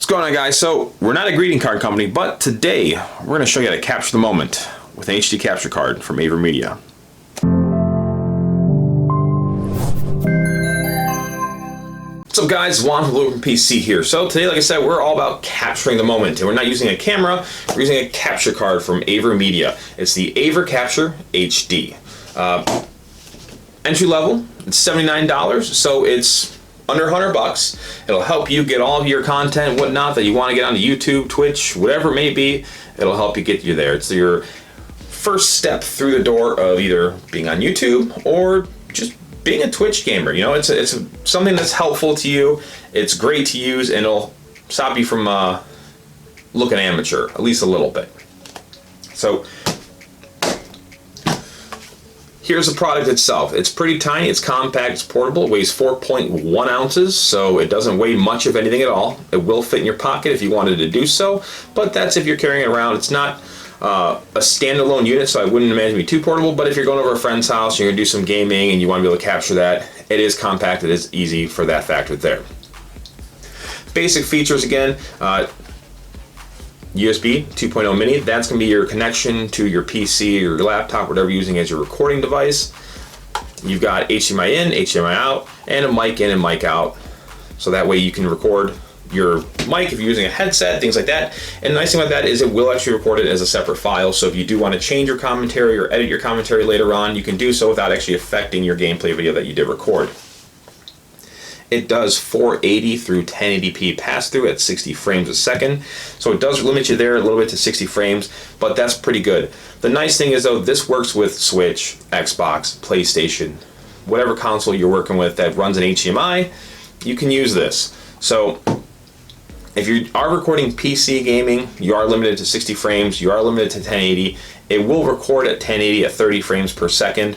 going on, guys? So we're not a greeting card company, but today we're going to show you how to capture the moment with an HD capture card from Avermedia. What's up, guys? Juan from BlueprintPC here. So today, like I said, we're all about capturing the moment, and we're not using a camera, we're using a capture card from Avermedia. It's the Aver Capture HD. Entry level, it's $79, so it's under $100. It'll help you get all of your content and whatnot that you want to get onto YouTube, Twitch, whatever it may be. It'll help you get you there. It's your first step through the door of either being on YouTube or just being a Twitch gamer. You know, it's something that's helpful to you. It's great to use, and it'll stop you from looking amateur, at least a little bit. So here's the product itself. It's pretty tiny, it's compact, it's portable, it weighs 4.1 ounces, so it doesn't weigh much of anything at all. It will fit in your pocket if you wanted to do so, but that's if you're carrying it around. It's not a standalone unit, so I wouldn't imagine it be too portable, but if you're going over a friend's house, you're gonna do some gaming and you wanna be able to capture that, it is compact, it is easy for that factor there. Basic features again, USB 2.0 mini, that's going to be your connection to your PC or your laptop, whatever you're using as your recording device. You've got HDMI in, HDMI out, and a mic in and mic out. So that way you can record your mic if you're using a headset, things like that. And the nice thing about that is it will actually record it as a separate file. So if you do want to change your commentary or edit your commentary later on, you can do so without actually affecting your gameplay video that you did record. It does 480 through 1080p pass-through at 60 frames a second. So it does limit you there a little bit to 60 frames, but that's pretty good. The nice thing is, though, this works with Switch, Xbox, PlayStation, whatever console you're working with that runs an HDMI, you can use this. So if you are recording PC gaming, you are limited to 60 frames, you are limited to 1080. It will record at 1080 at 30 frames per second,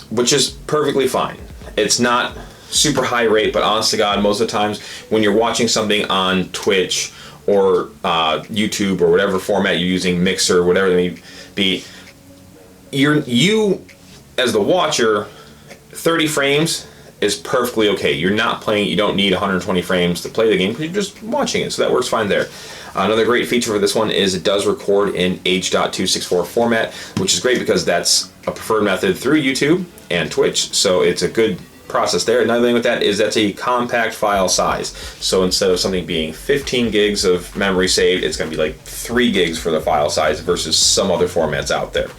which is perfectly fine. It's not super high rate, but honest to God, most of the times when you're watching something on Twitch or YouTube or whatever format you're using, Mixer, whatever it may be, you as the watcher, 30 frames is perfectly okay. You're not playing, you don't need 120 frames to play the game because you're just watching it, so that works fine there. Another great feature for this one is it does record in H.264 format, which is great because that's a preferred method through YouTube and Twitch, so it's a good process there. Another thing with that is that's a compact file size. So instead of something being 15 gigs of memory saved, it's going to be like 3 gigs for the file size versus some other formats out there.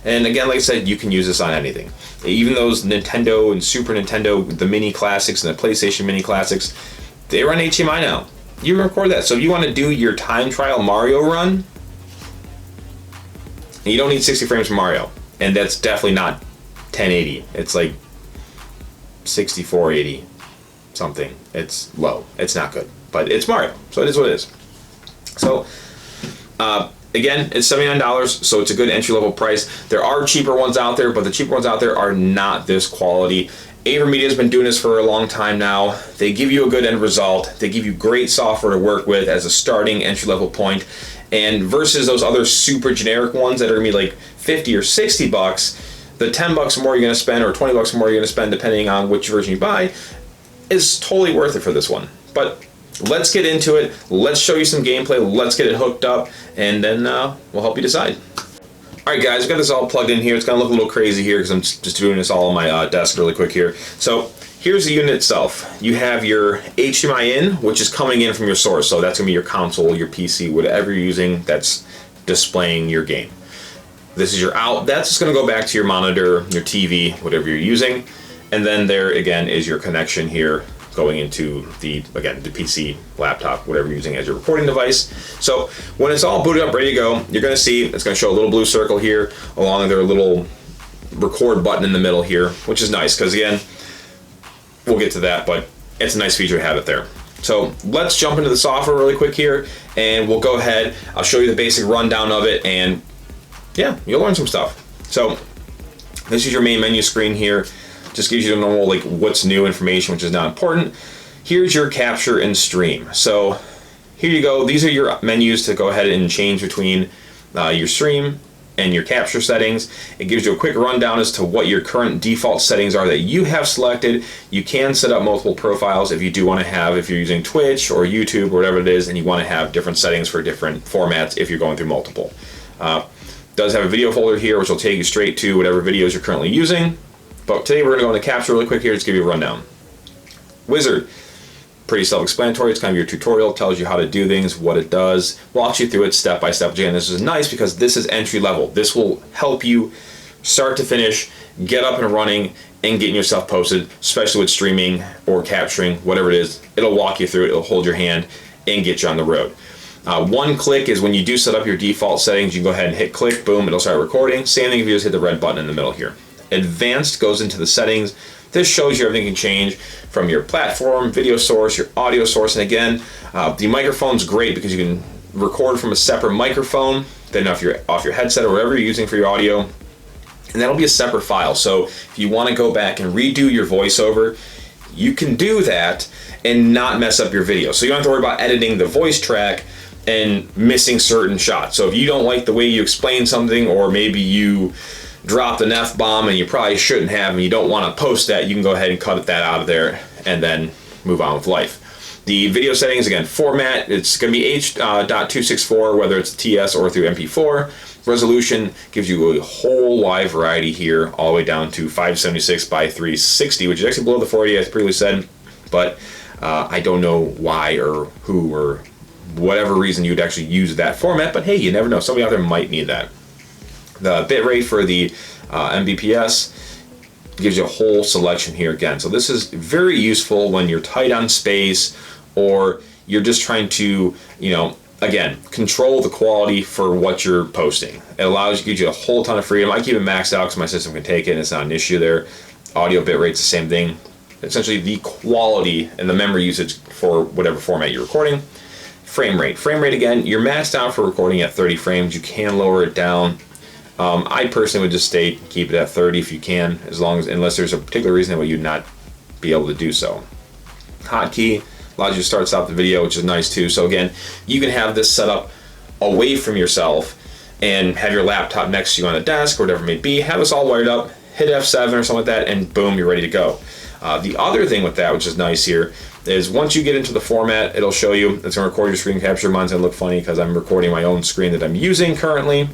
And again, like I said, you can use this on anything. Even those Nintendo and Super Nintendo, the mini classics and the PlayStation mini classics, they run HDMI now. You can record that. So if you want to do your time trial Mario run, you don't need 60 frames for Mario. And that's definitely not 1080. It's like 6480 something. It's low. It's not good, but it's Mario, so it is what it is. So again, it's $79, so it's a good entry-level price. There are cheaper ones out there, but the cheaper ones out there are not this quality. Avermedia has been doing this for a long time now. They give you a good end result. They give you great software to work with as a starting entry-level point, and versus those other super generic ones that are gonna be like 50 or 60 bucks, the 10 bucks more you're going to spend or 20 bucks more you're going to spend depending on which version you buy is totally worth it for this one. But let's get into it. Let's show you some gameplay. Let's get it hooked up, and then we'll help you decide. Alright, guys, I've got this all plugged in here. It's going to look a little crazy here because I'm just doing this all on my desk really quick here. So here's the unit itself. You have your HDMI in, which is coming in from your source. So that's going to be your console, your PC, whatever you're using that's displaying your game. This is your out. That's just going to go back to your monitor, your TV, whatever you're using. And then there again is your connection here going into the PC, laptop, whatever you're using as your recording device. So when it's all booted up, ready to go, you're going to see it's going to show a little blue circle here along with their little record button in the middle here, which is nice because again, we'll get to that, but it's a nice feature to have it there. So let's jump into the software really quick here, and we'll go ahead. I'll show you the basic rundown of it, and yeah, you'll learn some stuff. So this is your main menu screen here. Just gives you the normal like what's new information, which is not important. Here's your capture and stream. So here you go. These are your menus to go ahead and change between your stream and your capture settings. It gives you a quick rundown as to what your current default settings are that you have selected. You can set up multiple profiles if you do want to have, if you're using Twitch or YouTube or whatever it is, and you want to have different settings for different formats if you're going through multiple. Does have a video folder here which will take you straight to whatever videos you're currently using. But today we're going to go into Capture really quick here, just give you a rundown. Wizard, pretty self-explanatory. It's kind of your tutorial, tells you how to do things, what it does, walks you through it step by step. Again, this is nice because this is entry level. This will help you start to finish, get up and running, and getting yourself posted, especially with streaming or capturing, whatever it is. It'll walk you through it, it'll hold your hand, and get you on the road. One click is when you do set up your default settings, you can go ahead and hit click, boom, it'll start recording. Same thing if you just hit the red button in the middle here. Advanced goes into the settings. This shows you everything can change from your platform, video source, your audio source, and again, the microphone's great because you can record from a separate microphone, then off your headset or whatever you're using for your audio, and that'll be a separate file. So if you want to go back and redo your voiceover, you can do that and not mess up your video. So you don't have to worry about editing the voice track and missing certain shots. So if you don't like the way you explain something, or maybe you dropped an F-bomb and you probably shouldn't have, and you don't want to post that, you can go ahead and cut that out of there and then move on with life. The video settings, again, format, it's going to be H.264, whether it's TS or through MP4. Resolution gives you a whole wide variety here, all the way down to 576 by 360, which is actually below the 480 as previously said, but I don't know why or who or whatever reason you'd actually use that format, but hey, you never know. Somebody out there might need that. The bitrate for the Mbps gives you a whole selection here again. So this is very useful when you're tight on space or you're just trying to, again, control the quality for what you're posting. It gives you a whole ton of freedom. I keep it maxed out because my system can take it and it's not an issue there. Audio bitrate's the same thing. Essentially the quality and the memory usage for whatever format you're recording. Frame rate, again, you're maxed out for recording at 30 frames. You can lower it down. I personally would just keep it at 30 if you can, unless there's a particular reason that you'd not be able to do so. Hotkey allows you to start stop the video, which is nice too. So again, you can have this set up away from yourself and have your laptop next to you on a desk or whatever it may be. Have this all wired up, hit F7 or something like that, and boom, you're ready to go. The other thing with that, which is nice here, is once you get into the format, it'll show you, it's going to record your screen capture. Mine's going to look funny because I'm recording my own screen that I'm using currently.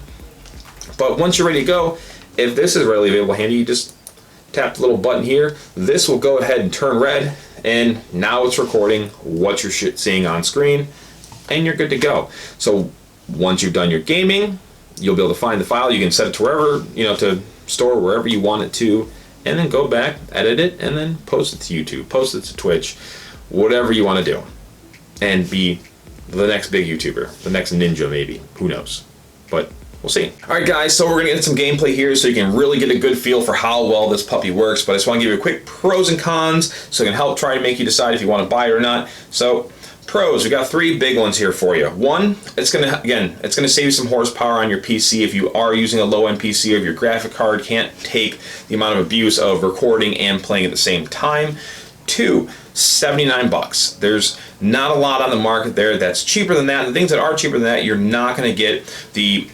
But once you're ready to go, if this is readily available handy, you just tap the little button here. This will go ahead and turn red, and now it's recording what you're seeing on screen, and you're good to go. So once you've done your gaming, you'll be able to find the file. You can set it to wherever, to store wherever you want it to, and then go back, edit it, and then post it to YouTube, post it to Twitch, whatever you want to do, and be the next big YouTuber, the next ninja maybe, who knows, but we'll see. All right guys, so we're gonna get some gameplay here so you can really get a good feel for how well this puppy works, but I just want to give you a quick pros and cons so it can help try to make you decide if you want to buy it or not. So pros, we got three big ones here for you. One, it's gonna save you some horsepower on your PC if you are using a low-end PC, or if your graphic card can't take the amount of abuse of recording and playing at the same time. Two, 79 bucks. There's not a lot on the market there that's cheaper than that. The things that are cheaper than that, you're not going to get the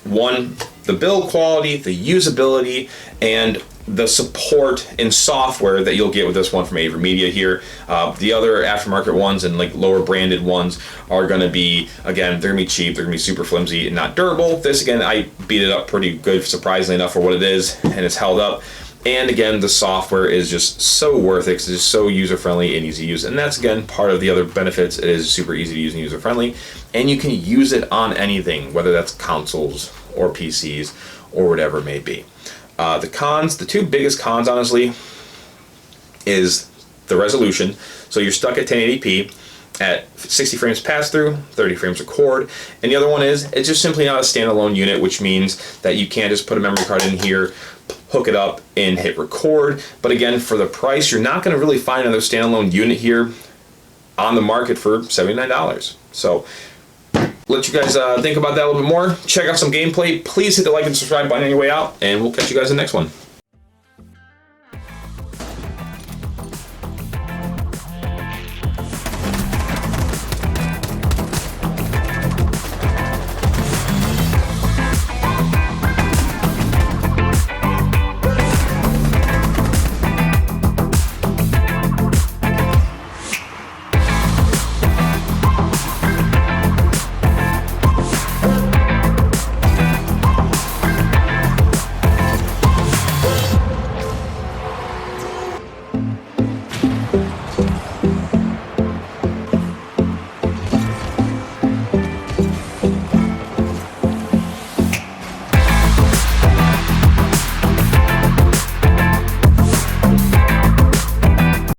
build quality, the usability, and the support in software that you'll get with this one from Avermedia here. The other aftermarket ones and like lower branded ones are going to be, again, they're going to be cheap, they're going to be super flimsy and not durable. This, again, I beat it up pretty good, surprisingly enough, for what it is, and it's held up. And again, the software is just so worth it because it's just so user-friendly and easy to use. And that's, again, part of the other benefits. It is super easy to use and user-friendly. And you can use it on anything, whether that's consoles or PCs or whatever it may be. The cons, the two biggest cons, honestly, is the resolution. So you're stuck at 1080p at 60 frames pass-through, 30 frames record. And the other one is, it's just simply not a standalone unit, which means that you can't just put a memory card in here, hook it up, and hit record. But again, for the price, you're not going to really find another standalone unit here on the market for $79. So let you guys think about that a little bit more. Check out some gameplay. Please hit the like and subscribe button on your way out, and we'll catch you guys in the next one.